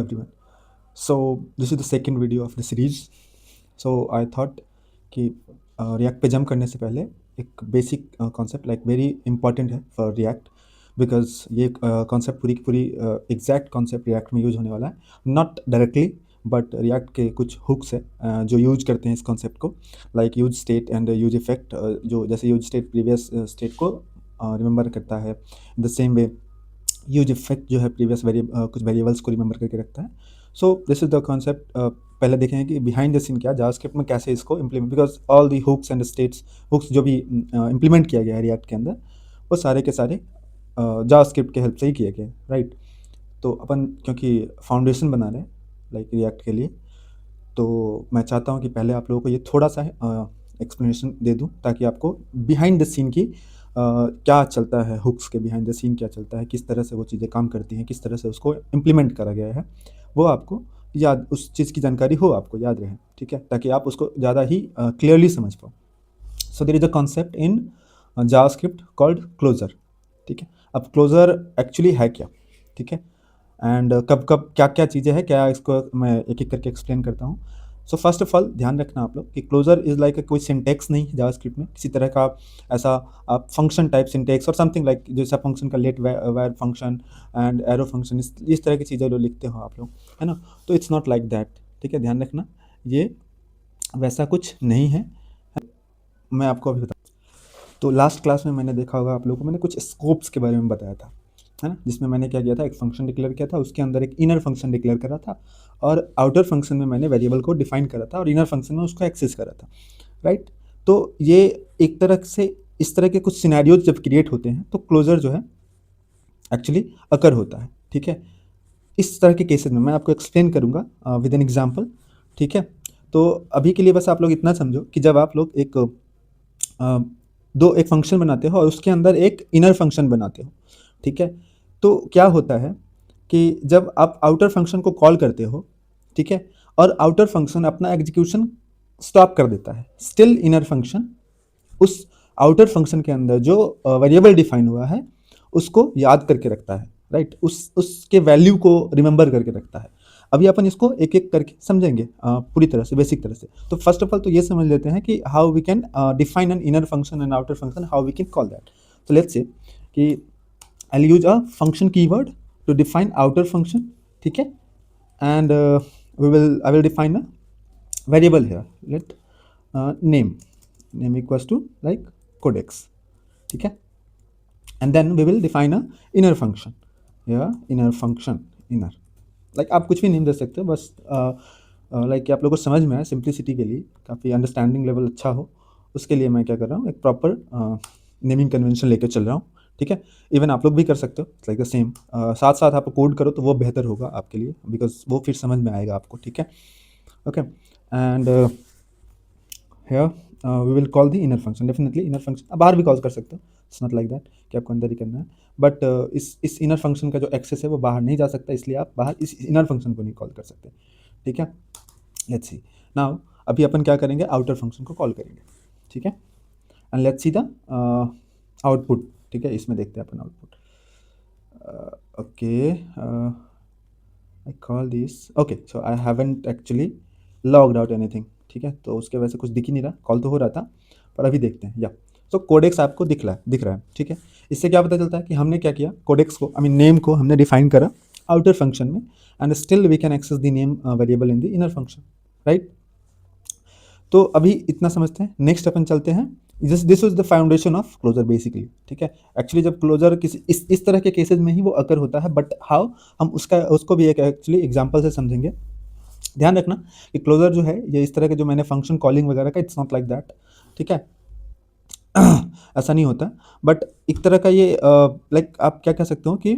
everyone. So this is the second video of the series. So I thought कि react पे jump करने से पहले एक basic concept like very important है फॉर रिएक्ट, बिकॉज ये कॉन्सेप्ट पूरी की पूरी एग्जैक्ट कॉन्सेप्ट रिएक्ट में यूज होने वाला है, नॉट डायरेक्टली बट रिएक्ट के कुछ हुक्स है जो यूज करते हैं इस कॉन्सेप्ट को, like use state and use effect, जो जैसे यूज स्टेट प्रीवियस स्टेट को रिमेंबर करता है, in the same way use effect जो है प्रीवियस कुछ वेरिएबल्स को रिमेंबर करके रखता है. So this is the concept. पहले देखेंगे कि बिहाइंड द सीन क्या जावास्क्रिप्ट में कैसे इसको implement, because all the hooks and states, hooks जो भी इम्प्लीमेंट किया गया है रिएक्ट के अंदर, वो सारे के सारे जावास्क्रिप्ट के हेल्प से ही किए गए, राइट. तो अपन क्योंकि फाउंडेशन बना रहे हैं लाइक रिएक्ट के लिए, तो मैं चाहता हूँ कि पहले आप लोगों को ये थोड़ा सा एक्सप्लेनेशन दे दूँ ताकि आपको बिहाइंड द सीन की क्या चलता है, हुक्स के बिहाइंड द सीन क्या चलता है, किस तरह से वो चीज़ें काम करती हैं, किस तरह से उसको इम्प्लीमेंट करा गया है, वो आपको याद, उस चीज़ की जानकारी हो, आपको याद रहे, ठीक है, ताकि आप उसको ज़्यादा ही क्लियरली समझ पाओ. So there is a concept in JavaScript called closure, ठीक है. अब क्लोजर एक्चुअली है क्या, ठीक है, एंड कब कब क्या क्या चीज़ें हैं, क्या इसको मैं एक एक करके एक्सप्लेन करता हूँ. सो फर्स्ट ऑफ ऑल ध्यान रखना आप लोग कि क्लोजर इज़ लाइक कोई सिंटेक्स नहीं है जावास्क्रिप्ट में, किसी तरह का ऐसा आप फंक्शन टाइप सिंटेक्स और समथिंग लाइक जैसा फंक्शन का let var function and arrow function, इस तरह की चीज़ें जो लिखते हो आप लोग, है ना, तो इट्स नॉट लाइक दैट, ठीक है, ध्यान रखना, ये वैसा कुछ नहीं है. मैं आपको अभी बता, तो लास्ट क्लास में मैंने देखा होगा आप लोगों को, मैंने कुछ स्कोप्स के बारे में बताया था, है ना, जिसमें मैंने क्या किया था, एक फंक्शन डिक्लेयर किया था, उसके अंदर एक इनर फंक्शन डिक्लेयर करा था, और आउटर फंक्शन में मैंने वेरिएबल को डिफाइन करा था, और इनर फंक्शन में उसको एक्सेस करा था, राइट. तो ये एक तरह से इस तरह के कुछ सिनेरियोज जब क्रिएट होते हैं तो क्लोजर जो है एक्चुअली अकर होता है, ठीक है. इस तरह के केसेस में मैं आपको एक्सप्लेन करूँगा विद एन एग्जाम्पल, ठीक है. तो अभी के लिए बस आप लोग इतना समझो कि जब आप लोग एक एक फंक्शन बनाते हो और उसके अंदर एक इनर फंक्शन बनाते हो, ठीक है, तो क्या होता है कि जब आप आउटर फंक्शन को कॉल करते हो, ठीक है, और आउटर फंक्शन अपना एग्जीक्यूशन स्टॉप कर देता है, स्टिल इनर फंक्शन उस आउटर फंक्शन के अंदर जो वेरिएबल डिफाइन हुआ है उसको याद करके रखता है, राइट, उसके वैल्यू को रिमेंबर करके रखता है. अभी अपन इसको एक एक करके समझेंगे पूरी तरह से, बेसिक तरह से. तो फर्स्ट ऑफ ऑल तो ये समझ लेते हैं कि how we can define an inner function and outer function, how we can call that. तो let's say that I will use a function keyword to define outer function, ठीक है, and I will define a variable here, let name equals to like codex, ठीक है, and then we will define a inner function, inner function, inner, like आप कुछ भी name दे सकते हो, बस लाइक आप लोगों को समझ में आए, सिंप्लिसिटी के लिए, काफ़ी अंडरस्टैंडिंग लेवल अच्छा हो, उसके लिए मैं क्या कर रहा हूँ, एक प्रॉपर नेमिंग कन्वेंशन लेकर चल रहा हूँ, ठीक है. इवन आप लोग भी कर सकते हो, लाइक द सेम, साथ साथ आप कोड करो तो वो बेहतर होगा आपके लिए, बिकॉज वो फिर समझ में आएगा आपको, ठीक है. Okay, and here we will call the inner function, definitely inner function आप बाहर भी कॉल कर सकते हो, इट्स नॉट लाइक दैट कि आपको अंदर ही करना है, बट इस इनर फंक्शन का जो एक्सेस है वो बाहर नहीं जा सकता, इसलिए आप बाहर इस इनर फंक्शन को नहीं कॉल कर सकते, ठीक है. लेट्स सी नाउ, अभी अपन क्या करेंगे, आउटर फंक्शन को कॉल करेंगे, ठीक है, and let's see the output, ठीक है, इसमें देखते हैं अपन output. Okay, I call this, okay, so I haven't actually logged out anything, ठीक है, तो उसके वजह से कुछ दिख ही नहीं रहा, कॉल तो हो रहा था, पर अभी देखते हैं. या सो कोडेक्स आपको दिख रहा है, ठीक है. इससे क्या पता चलता है कि हमने क्या किया, कोडेक्स को, आई मीन नेम को हमने डिफाइन करा आउटर फंक्शन में, and still we can access the name variable in the inner function, right. तो अभी इतना समझते हैं, नेक्स्ट अपन चलते हैं. This is the foundation of closure basically, ठीक है. एक्चुअली जब क्लोजर किसी इस तरह के केसेज में ही वो अकर होता है, बट हाउ, हम उसको भी एक एक्चुअली एग्जाम्पल से समझेंगे. ध्यान रखना कि क्लोजर जो है ये इस तरह के जो मैंने फंक्शन कॉलिंग वगैरह का, इट्स नॉट लाइक दैट, ठीक है, ऐसा नहीं होता, बट एक तरह का ये लाइक आप क्या कह सकते हो कि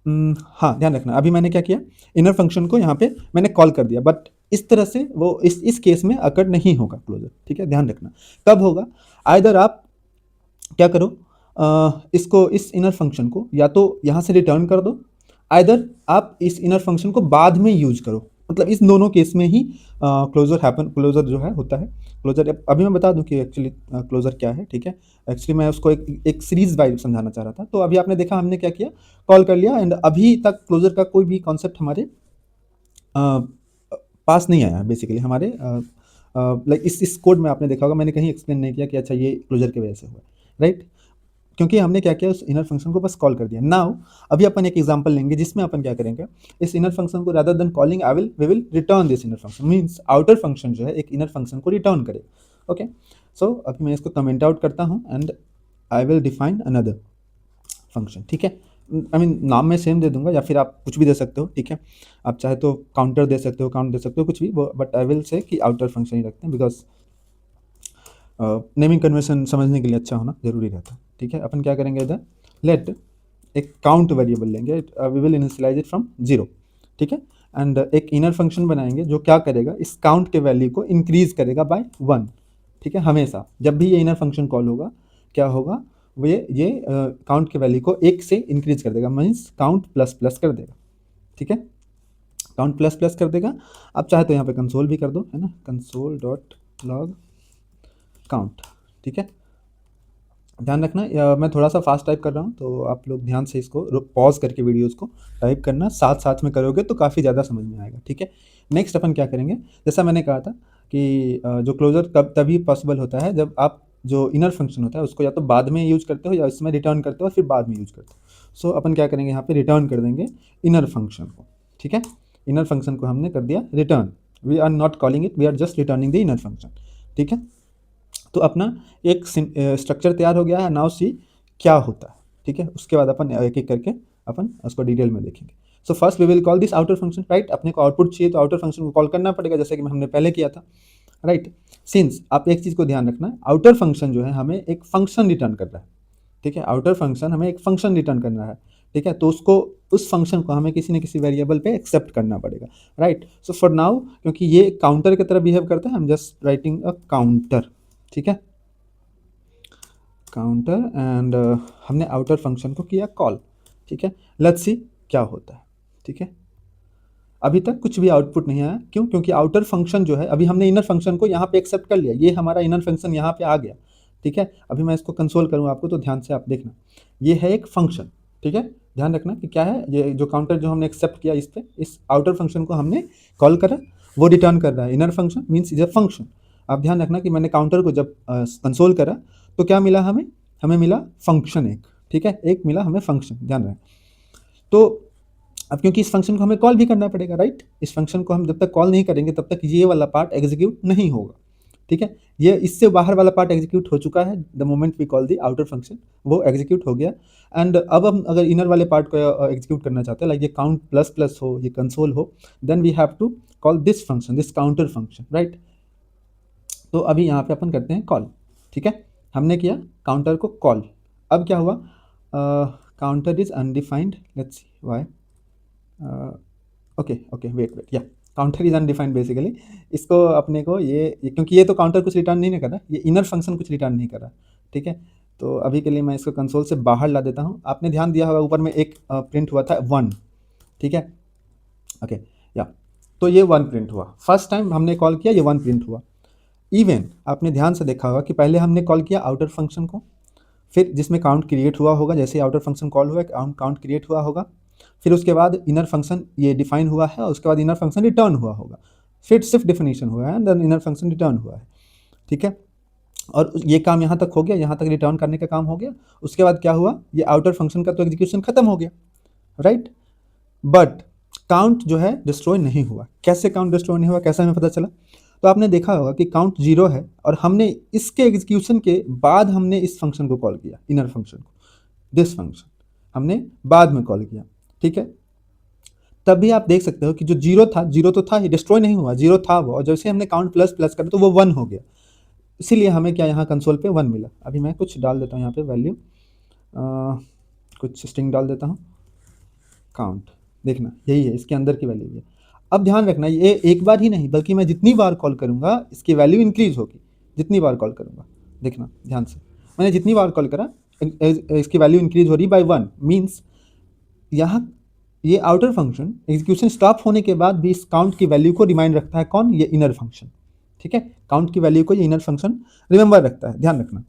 हाँ, ध्यान रखना, अभी मैंने क्या किया, इनर फंक्शन को यहाँ पे मैंने कॉल कर दिया, बट इस तरह से वो इस केस में अकर नहीं होगा क्लोजर, ठीक है, ध्यान रखना. कब होगा, आइदर आप क्या करो, इसको, इस इनर फंक्शन को या तो यहाँ से रिटर्न कर दो, आइदर आप इस इनर फंक्शन को बाद में यूज करो, मतलब इस दोनों केस में ही क्लोजर जो है होता है. क्लोजर अभी मैं बता दूं कि एक्चुअली क्लोजर क्या है, ठीक है. एक्चुअली मैं उसको एक सीरीज वाइज समझाना चाह रहा था. तो अभी आपने देखा हमने क्या किया, कॉल कर लिया, एंड अभी तक क्लोजर का कोई भी कॉन्सेप्ट हमारे पास नहीं आया बेसिकली हमारे लाइक इस कोड में आपने देखा होगा, मैंने कहीं एक्सप्लेन नहीं किया कि अच्छा ये क्लोजर की वजह से हुआ, राइट? क्योंकि हमने क्या किया, उस इनर फंक्शन को बस कॉल कर दिया। नाउ अभी अपन एक एग्जांपल लेंगे जिसमें अपन क्या करेंगे, इस इनर फंक्शन को rather than calling I will we will return this inner function, means outer function जो है एक इनर फंक्शन को रिटर्न करेगा। ओके, सो अभी मैं इसको कमेंट आउट करता हूँ and I will define another function, ठीक है? आई मीन नाम में सेम दे दूंगा या फिर आप कुछ भी दे सकते हो, ठीक है? आप चाहे तो काउंटर दे सकते हो, काउंट दे सकते हो, कुछ भी, बट आई विल से कि आउटर फंक्शन ही रखते हैं बिकॉज नेमिंग कन्वेंशन समझने के लिए अच्छा होना जरूरी रहता है, ठीक है? अपन क्या करेंगे इधर, लेट एक काउंट वेरिएबल लेंगे, we will initialize it from 0, ठीक है? एंड एक इनर फंक्शन बनाएंगे जो क्या करेगा, इस काउंट के वैल्यू को इंक्रीज करेगा बाय 1, ठीक है? हमेशा जब भी ये इनर फंक्शन कॉल होगा क्या होगा, वो ये काउंट के वैल्यू को 1 से इंक्रीज कर देगा, मीन्स काउंट प्लस प्लस कर देगा, ठीक है? काउंट प्लस प्लस कर देगा। आप चाहे तो यहाँ पे कंसोल भी कर दो, है ना, कंसोल डॉट लॉग काउंट, ठीक है? ध्यान रखना मैं थोड़ा सा फास्ट टाइप कर रहा हूँ, तो आप लोग ध्यान से इसको पॉज करके वीडियोज़ को टाइप करना, साथ साथ में करोगे तो काफ़ी ज़्यादा समझ में आएगा, ठीक है? नेक्स्ट अपन क्या करेंगे, जैसा मैंने कहा था कि जो क्लोजर कब तभी पॉसिबल होता है जब आप जो इनर फंक्शन होता है उसको या तो बाद में यूज करते हो या इसमें रिटर्न करते हो और फिर बाद में यूज करते हो। सो अपन क्या करेंगे, यहाँ पे रिटर्न कर देंगे इनर फंक्शन को, ठीक है? इनर फंक्शन को हमने कर दिया return, we are not calling it, we are just returning the inner function, ठीक है? तो अपना एक स्ट्रक्चर तैयार हो गया है। नाउ सी क्या होता है, ठीक है? उसके बाद अपन एक एक करके अपन उसको डिटेल में देखेंगे। So first we will call this outer function, right? अपने को आउटपुट चाहिए तो आउटर फंक्शन को कॉल करना पड़ेगा, जैसे कि हमने पहले किया था, राइट? सिंस आप एक चीज़ को ध्यान रखना, आउटर फंक्शन जो है हमें एक फंक्शन रिटर्न कर रहा है, ठीक है? आउटर फंक्शन हमें एक फंक्शन रिटर्न करना है, ठीक है? तो उसको उस फंक्शन को हमें किसी न किसी वेरिएबल पे एक्सेप्ट करना पड़ेगा, राइट? सो फॉर नाउ क्योंकि ये काउंटर की तरह बिहेव करता है, हम जस्ट राइटिंग अ काउंटर, ठीक है? काउंटर एंड हमने आउटर फंक्शन को किया कॉल, ठीक है? लेट्स सी क्या होता है, ठीक है? अभी तक कुछ भी आउटपुट नहीं आया, क्यों? क्योंकि आउटर फंक्शन जो है, अभी हमने इनर फंक्शन को यहाँ पे एक्सेप्ट कर लिया, ये हमारा इनर फंक्शन यहाँ पे आ गया, ठीक है? अभी मैं इसको कंसोल करूँ आपको तो ध्यान से आप देखना, ये है एक फंक्शन, ठीक है? ध्यान रखना कि क्या है ये, जो काउंटर जो हमने एक्सेप्ट किया इस पे, इस आउटर फंक्शन को हमने कॉल करा, वो रिटर्न कर रहा है inner function, means is a function. आप ध्यान रखना कि मैंने काउंटर को जब कंसोल करा तो क्या मिला हमें, हमें मिला फंक्शन एक, ठीक है? एक मिला हमें फंक्शन, ध्यान रहे। तो अब क्योंकि इस फंक्शन को हमें कॉल भी करना पड़ेगा, राइट? इस फंक्शन को हम जब तक कॉल नहीं करेंगे तब तक ये वाला पार्ट एग्जीक्यूट नहीं होगा, ठीक है? ये इससे बाहर वाला पार्ट एग्जीक्यूट हो चुका है, the moment we call the outer function, वो एग्जीक्यूट हो गया। एंड अब हम अगर इनर वाले पार्ट को एग्जीक्यूट करना चाहते हैं, लाइक ये काउंट प्लस प्लस हो, ये कंसोल हो, then we have to call this function, this counter function, right? तो अभी यहाँ पे अपन करते हैं कॉल, ठीक है? हमने किया काउंटर को कॉल, अब क्या हुआ, counter is undefined, let's see why, okay okay wait wait, yeah counter is undefined basically, इसको अपने को ये क्योंकि ये तो काउंटर कुछ रिटर्न नहीं कर रहा, ये इनर फंक्शन कुछ रिटर्न नहीं कर रहा, ठीक है? तो अभी के लिए मैं इसको कंसोल से बाहर ला देता हूँ। आपने ध्यान दिया होगा ऊपर में एक प्रिंट हुआ था 1, ठीक है? ओके, या तो ये 1 प्रिंट हुआ, फर्स्ट टाइम हमने कॉल किया ये 1 प्रिंट हुआ। इवन आपने ध्यान से देखा होगा कि पहले हमने कॉल किया आउटर फंक्शन को, फिर जिसमें काउंट क्रिएट हुआ होगा, जैसे आउटर फंक्शन कॉल हुआ काउंट क्रिएट हुआ होगा, फिर उसके बाद इनर फंक्शन ये डिफाइन हुआ है और उसके बाद इनर फंक्शन रिटर्न हुआ होगा, फिर सिर्फ डिफिनीशन हुआ है, देन इनर फंक्शन रिटर्न हुआ है, ठीक है? और ये काम यहाँ तक हो गया, यहाँ तक रिटर्न करने का काम हो गया। उसके बाद क्या हुआ, ये आउटर फंक्शन का तो एग्जीक्यूशन खत्म हो गया, राइट? बट काउंट जो है डिस्ट्रॉय नहीं हुआ। कैसे काउंट डिस्ट्रॉय नहीं हुआ, कैसे हमें पता चला? तो आपने देखा होगा कि काउंट 0 है और हमने इसके एग्जीक्यूशन के बाद हमने इस फंक्शन को कॉल किया, इनर फंक्शन को, दिस फंक्शन हमने बाद में कॉल किया, ठीक है? तब भी आप देख सकते हो कि जो 0 था, 0 तो था ही, डिस्ट्रॉय नहीं हुआ, 0 था वो, और जैसे हमने काउंट प्लस प्लस करा तो वो 1 हो गया, इसीलिए हमें क्या यहाँ कंसोल पे 1 मिला। अभी मैं कुछ डाल देता हूँ यहाँ पे वैल्यू, कुछ स्ट्रिंग डाल देता हूँ, काउंट, देखना यही है, इसके अंदर की वैल्यू है। अब ध्यान रखना ये एक बार ही नहीं बल्कि मैं जितनी बार कॉल करूँगा इसकी वैल्यू इंक्रीज होगी, जितनी बार कॉल करूँगा, देखना ध्यान से, मैंने जितनी बार कॉल करा इसकी वैल्यू इंक्रीज हो रही बाय 1, मीन्स यहाँ ये आउटर फंक्शन एग्जीक्यूशन स्टॉप होने के बाद भी इस काउंट की वैल्यू को रिमाइंड रखता है, कौन? ये इनर फंक्शन, ठीक है? काउंट की वैल्यू को ये इनर फंक्शन रिमेंबर रखता है, ध्यान रखना।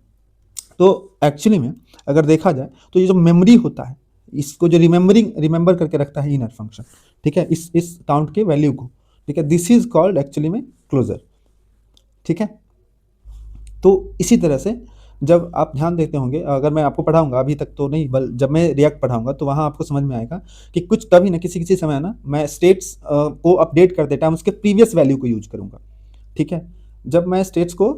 तो एक्चुअली में अगर देखा जाए तो ये जो मेमोरी होता है, इसको जो रिमेंबर करके रखता है इनर फंक्शन, ठीक है, इस काउंट के वैल्यू को, ठीक है, दिस इज कॉल्ड एक्चुअली में क्लोजर, ठीक है। तो इसी तरह से जब आप ध्यान देते होंगे, अगर मैं आपको पढ़ाऊंगा, अभी तक तो नहीं, बल जब मैं रिएक्ट पढ़ाऊंगा तो वहाँ आपको समझ में आएगा कि कुछ कभी ना किसी किसी समय ना मैं स्टेट्स को अपडेट करते टाइम उसके प्रीवियस वैल्यू को यूज करूंगा, ठीक है। जब मैं स्टेट्स को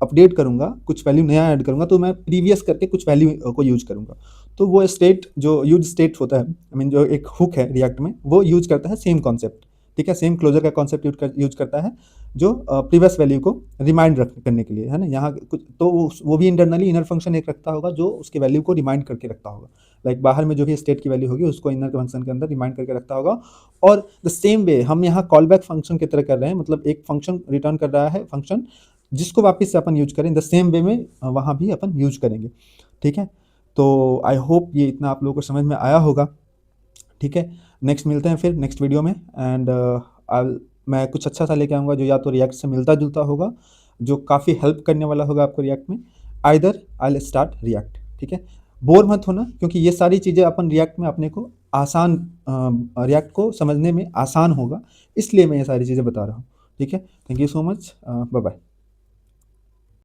अपडेट करूंगा, कुछ वैल्यू नया ऐड करूंगा, तो मैं प्रीवियस करके कुछ वैल्यू को यूज करूंगा। तो वो स्टेट जो यूज स्टेट होता है, आई मीन जो एक हुक है रिएक्ट में, वो यूज करता है सेम कॉन्सेप्ट, ठीक है, सेम क्लोजर का कॉन्सेप्ट यूज करता है, जो प्रीवियस वैल्यू को रिमाइंड करने के लिए, है ना। यहाँ कुछ तो वो भी इंटरनली इनर फंक्शन एक रखता होगा जो उसके वैल्यू को रिमाइंड करके रखता होगा, लाइक बाहर में जो भी स्टेट की वैल्यू होगी उसको इनर फंक्शन के अंदर रिमाइंड करके रखता होगा। और द सेम वे हम यहाँ कॉल बैक फंक्शन की तरह कर रहे हैं, मतलब एक फंक्शन रिटर्न कर रहा है फंक्शन, जिसको वापस से अपन यूज करें द सेम वे में वहाँ भी अपन यूज करेंगे, ठीक है। तो आई होप ये इतना आप लोगों को समझ में आया होगा, ठीक है। नेक्स्ट मिलते हैं फिर नेक्स्ट वीडियो में, एंड मैं कुछ अच्छा सा लेके आऊँगा जो या तो रिएक्ट से मिलता जुलता होगा, जो काफ़ी हेल्प करने वाला होगा आपको रिएक्ट में, आइदर आई स्टार्ट रिएक्ट, ठीक है। बोर मत होना, क्योंकि ये सारी चीज़ें अपन रिएक्ट में अपने को आसान, रिएक्ट को समझने में आसान होगा, इसलिए मैं ये सारी चीज़ें बता रहा हूँ, ठीक है। Thank you so much, bye bye.